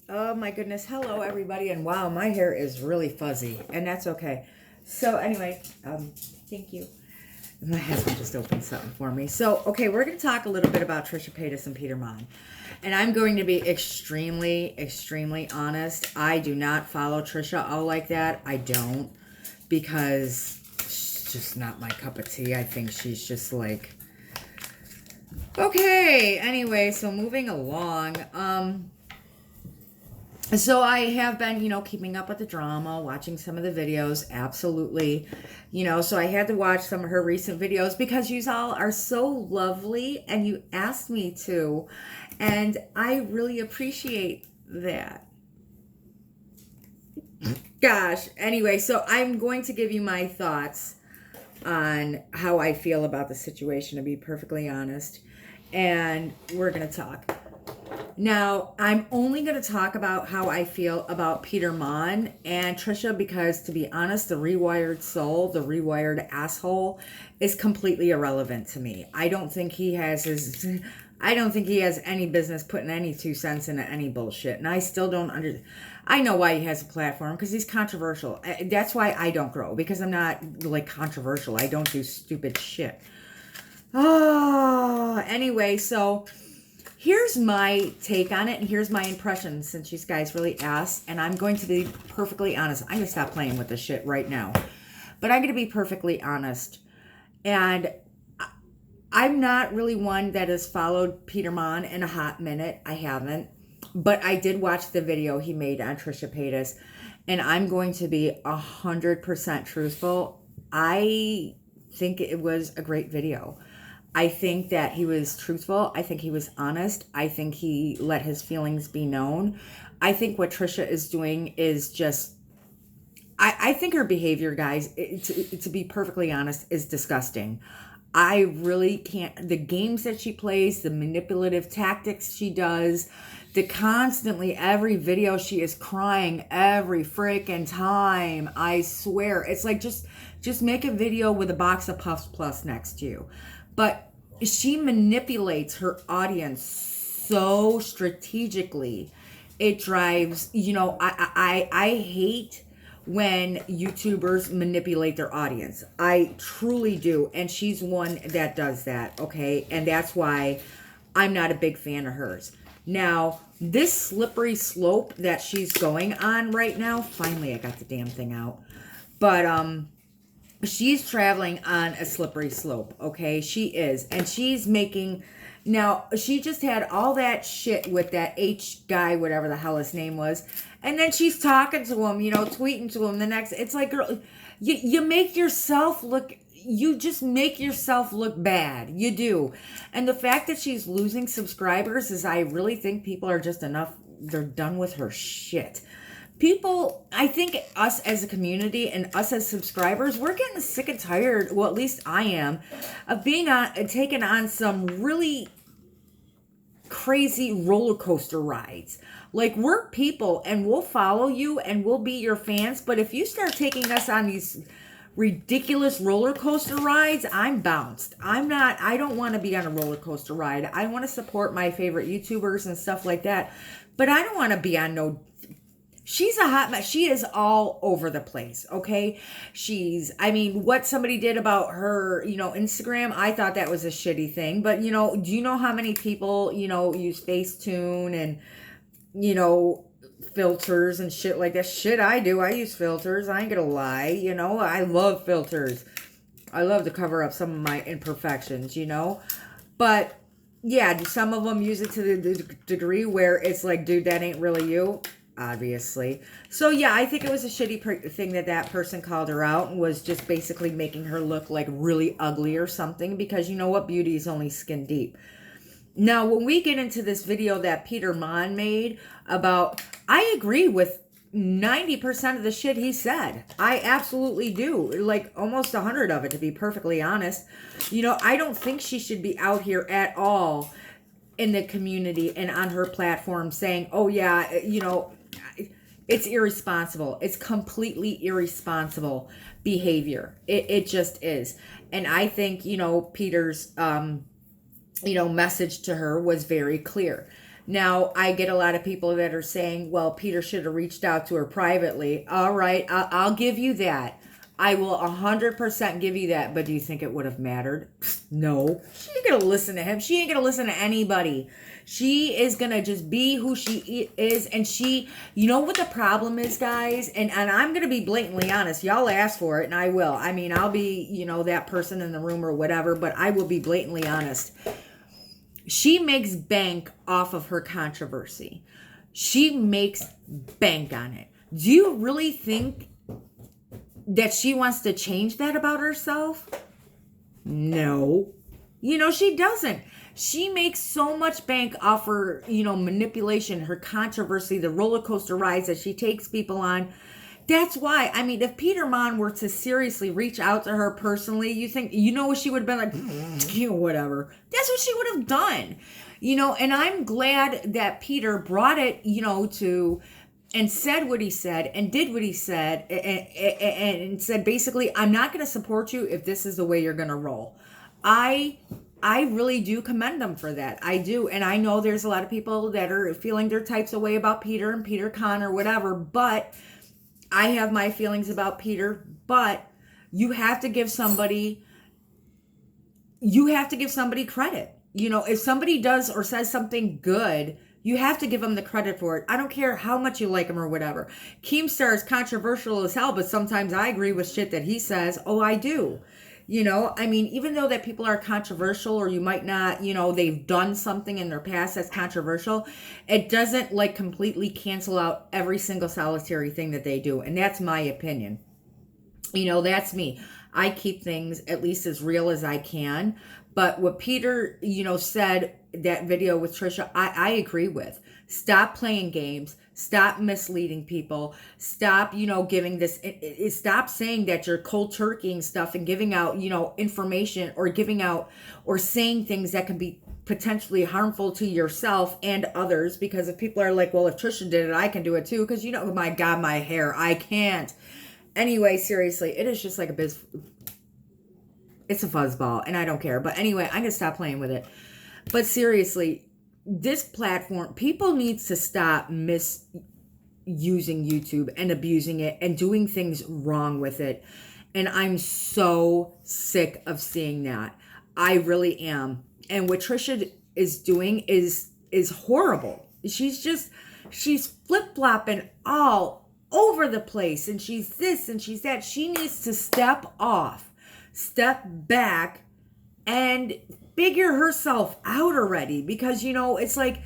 Oh my goodness. Hello everybody. And wow, my hair is really fuzzy and that's okay. So anyway, thank you. My husband just opened something for me. So, okay, we're going to talk a little bit about Trisha Paytas and Peter Monn. And I'm going to be extremely honest. I do not follow Trisha all like that. I don't, because she's just not my cup of tea. I think she's just like, okay, anyway, so moving along. So I have been, keeping up with the drama, watching some of the videos, absolutely. So I had to watch some of her recent videos because you all are so lovely and you asked me to. And I really appreciate that. Gosh, anyway, so I'm going to give you my thoughts on how I feel about the situation, to be perfectly honest. And we're going to talk. Now, I'm only going to talk about how I feel about Peter Monn and Trisha because, to be honest, the rewired soul, the rewired asshole, is completely irrelevant to me. I don't think he has any business putting any 2 cents into any bullshit. And I still don't I know why he has a platform, because he's controversial. That's why I don't grow, because I'm not like controversial. I don't do stupid shit. Oh, anyway, so here's my take on it, and here's my impression, since you guys really asked. And I'm going to be perfectly honest. I'm going to stop playing with this shit right now. But I'm going to be perfectly honest. And I'm not really one that has followed Peter Monn in a hot minute. I haven't. But I did watch the video he made on Trisha Paytas. And I'm going to be 100% truthful. I think it was a great video. I think that he was truthful. I think he was honest. I think he let his feelings be known. I think what Trisha is doing is just, I think her behavior, guys, to be perfectly honest, is disgusting. I really can't, the games that she plays, the manipulative tactics she does, the constantly, every video she is crying every freaking time. I swear. It's like, just make a video with a box of Puffs Plus next to you. But she manipulates her audience so strategically. It drives, I hate when YouTubers manipulate their audience. I truly do. And she's one that does that, okay? And that's why I'm not a big fan of hers. Now, this slippery slope that she's going on right now, finally I got the damn thing out. But, she's traveling on a slippery slope, okay? She is. And she's making... Now, she just had all that shit with that H guy, whatever the hell his name was. And then she's talking to him, tweeting to him the next... It's like, girl, you make yourself look... You just make yourself look bad. You do. And the fact that she's losing subscribers is, I really think people are just enough... They're done with her shit. People, I think us as a community and us as subscribers, we're getting sick and tired, well, at least I am, of being taken on some really crazy roller coaster rides. Like, we're people and we'll follow you and we'll be your fans, but if you start taking us on these ridiculous roller coaster rides, I'm bounced. I don't want to be on a roller coaster ride. I want to support my favorite YouTubers and stuff like that, but I don't want to be on no... She's a hot mess. She is all over the place, okay? What somebody did about her, Instagram, I thought that was a shitty thing. But, do you know how many people, use Facetune and, filters and shit like that? Shit, I do. I use filters. I ain't gonna lie, I love filters. I love to cover up some of my imperfections, But, yeah, do some of them use it to the degree where it's like, dude, that ain't really you? Obviously. So yeah, I think it was a shitty thing that person called her out and was just basically making her look like really ugly or something, because you know what? Beauty is only skin deep. Now, when we get into this video that Peter Monn made about, I agree with 90% of the shit he said. I absolutely do. Like almost 100 of it, to be perfectly honest. I don't think she should be out here at all in the community and on her platform saying, oh yeah, it's irresponsible. It's completely irresponsible behavior. It just is. And I think, Peter's, message to her was very clear. Now, I get a lot of people that are saying, well, Peter should have reached out to her privately. All right, I'll give you that. I will 100% give you that. But do you think it would have mattered? No. She ain't going to listen to him. She ain't going to listen to anybody. She is going to just be who she is. And you know what the problem is, guys? And I'm going to be blatantly honest. Y'all ask for it, and I will. I mean, I'll be, that person in the room or whatever, but I will be blatantly honest. She makes bank off of her controversy. She makes bank on it. Do you really think that she wants to change that about herself? No. She doesn't. She makes so much bank off her, manipulation, her controversy, the roller coaster rides that she takes people on. That's why, I mean, if Peter Monn were to seriously reach out to her personally, you know what she would have been like, whatever. That's what she would have done. And I'm glad that Peter brought it, to, and said what he said and did what he said and said, basically, I'm not going to support you if this is the way you're going to roll. I really do commend them for that. I do. And I know there's a lot of people that are feeling their types of way about Peter and Peter Con or whatever, but I have my feelings about Peter. But you have to give somebody credit. If somebody does or says something good, you have to give them the credit for it. I don't care how much you like him or whatever. Keemstar is controversial as hell, but sometimes I agree with shit that he says. Oh, I do. I mean, even though that people are controversial, or you might not, they've done something in their past that's controversial, it doesn't completely cancel out every single solitary thing that they do. And that's my opinion. That's me. I keep things at least as real as I can. But what Peter, said, that video with Trisha, I agree with. Stop playing games. Stop misleading people. Stop, giving this, stop saying that you're cold turkeying stuff and giving out, information, or giving out or saying things that can be potentially harmful to yourself and others. Because if people are like, well, if Trisha did it, I can do it too. Because, my God, my hair, I can't. Anyway, seriously, it is just like it's a fuzzball, and I don't care. But anyway, I'm going to stop playing with it. But seriously, this platform, people need to stop misusing YouTube and abusing it and doing things wrong with it. And I'm so sick of seeing that. I really am. And what Trisha is doing is horrible. She's flip-flopping all over the place. And she's this and she's that. She needs to step back, and figure herself out already. Because, it's like,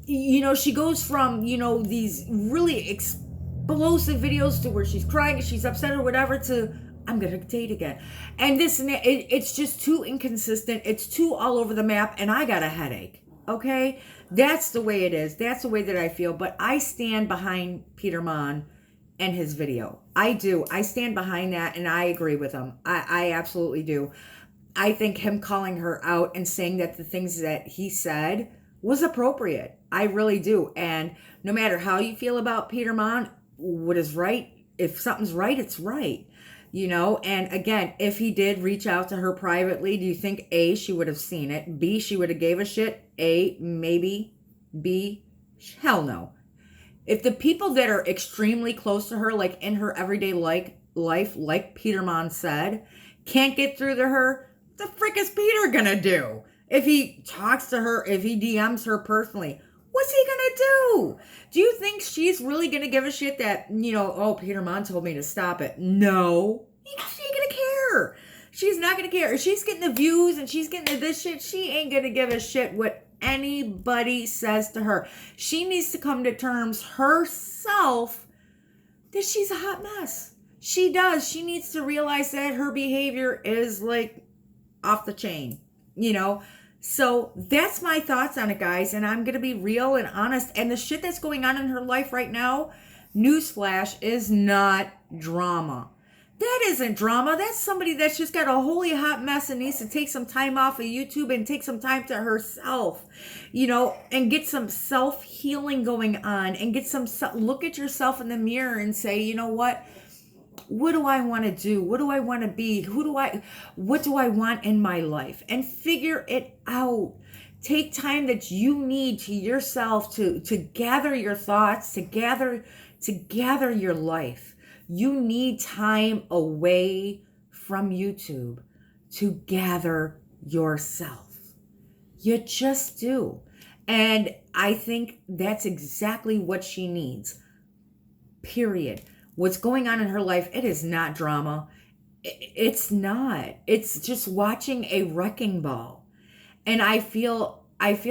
she goes from, these really explosive videos to where she's crying, she's upset or whatever, to I'm going to date again. And this and that, it's just too inconsistent. It's too all over the map, and I got a headache. Okay? That's the way it is. That's the way that I feel. But I stand behind Peter Monn and his video. I do. I stand behind that, and I agree with him. I absolutely do. I think him calling her out and saying that the things that he said was appropriate. I really do. And no matter how you feel about Peter Monn, what is right, if something's right, it's right. And again, if he did reach out to her privately, do you think A, she would have seen it? B, she would have gave a shit? A, maybe. B, hell no. If the people that are extremely close to her, like in her everyday life, like Peter Monn said, can't get through to her, what the frick is Peter gonna do? If he talks to her, if he DMs her personally, what's he gonna do? Do you think she's really gonna give a shit that, oh, Peter Monn told me to stop it? No. She ain't gonna care. She's not gonna care. If she's getting the views and she's getting this shit, she ain't gonna give a shit what anybody says to her. She needs to come to terms herself that she's a hot mess. She does. She needs to realize that her behavior is off the chain, So that's my thoughts on it, guys. And I'm going to be real and honest. And the shit that's going on in her life right now, newsflash, is not drama. That isn't drama. That's somebody that's just got a holy hot mess and needs to take some time off of YouTube and take some time to herself, and get some self-healing going on, and get look at yourself in the mirror and say, you know what do I want to do? What do I want to be? What do I want in my life? And figure it out. Take time that you need to yourself to gather your thoughts, to gather your life. You need time away from YouTube to gather yourself. You just do. And I think that's exactly what she needs. Period. What's going on in her life, it is not drama. It's not. It's just watching a wrecking ball. And I feel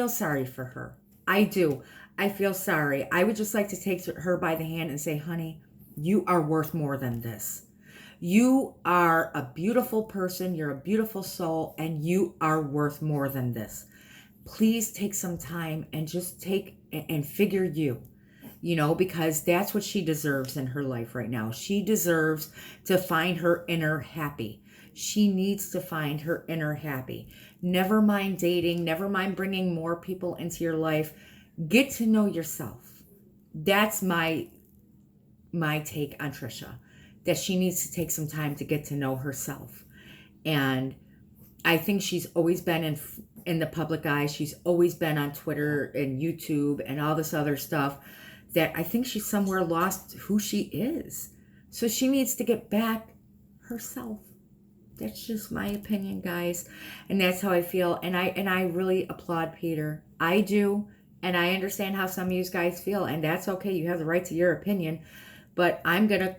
sorry for her. I do. I feel sorry. I would just like to take her by the hand and say, honey, you are worth more than this. You are a beautiful person. You're a beautiful soul, and you are worth more than this. Please take some time and just take and figure you know, because that's what she deserves in her life right now. She deserves to find her inner happy. She needs to find her inner happy. Never mind dating, never mind bringing more people into your life. Get to know yourself. That's my take on Trisha, that she needs to take some time to get to know herself. And I think she's always been in the public eye. She's always been on Twitter and YouTube and all this other stuff, that I think she's somewhere lost who she is. So she needs to get back herself. That's just my opinion, guys. And that's how I feel. And I really applaud Peter. I do. And I understand how some of you guys feel. And that's okay. You have the right to your opinion. But I'm going to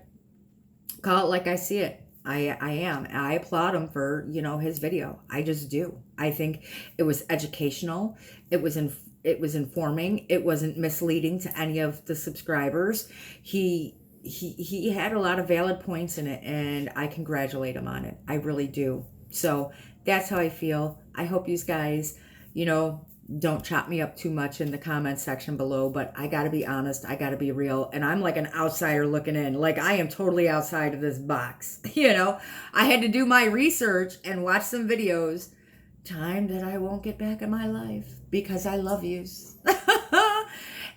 call it like I see it. I am. I applaud him for, you know, his video. I just do. I think it was educational. It was informing. It wasn't misleading to any of the subscribers. He had a lot of valid points in it, and I congratulate him on it. I really do. So that's how I feel. I hope you guys, you know, don't chop me up too much in the comment section below, but I got to be honest. I got to be real. And I'm like an outsider looking in. Like, I am totally outside of this box. You know, I had to do my research and watch some videos. Time that I won't get back in my life, because I love yous.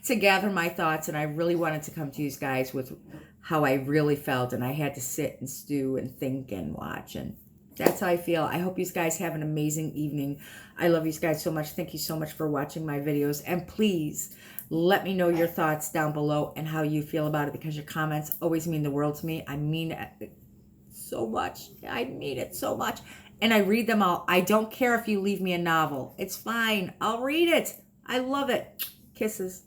To gather my thoughts, and I really wanted to come to you guys with how I really felt, and I had to sit and stew and think and watch, and that's how I feel. I hope you guys have an amazing evening. I love you guys so much. Thank you so much for watching my videos, and please let me know your thoughts down below and how you feel about it, because your comments always mean the world to me. I mean it so much. I mean it so much. And I read them all. I don't care if you leave me a novel. It's fine. I'll read it. I love it. Kisses.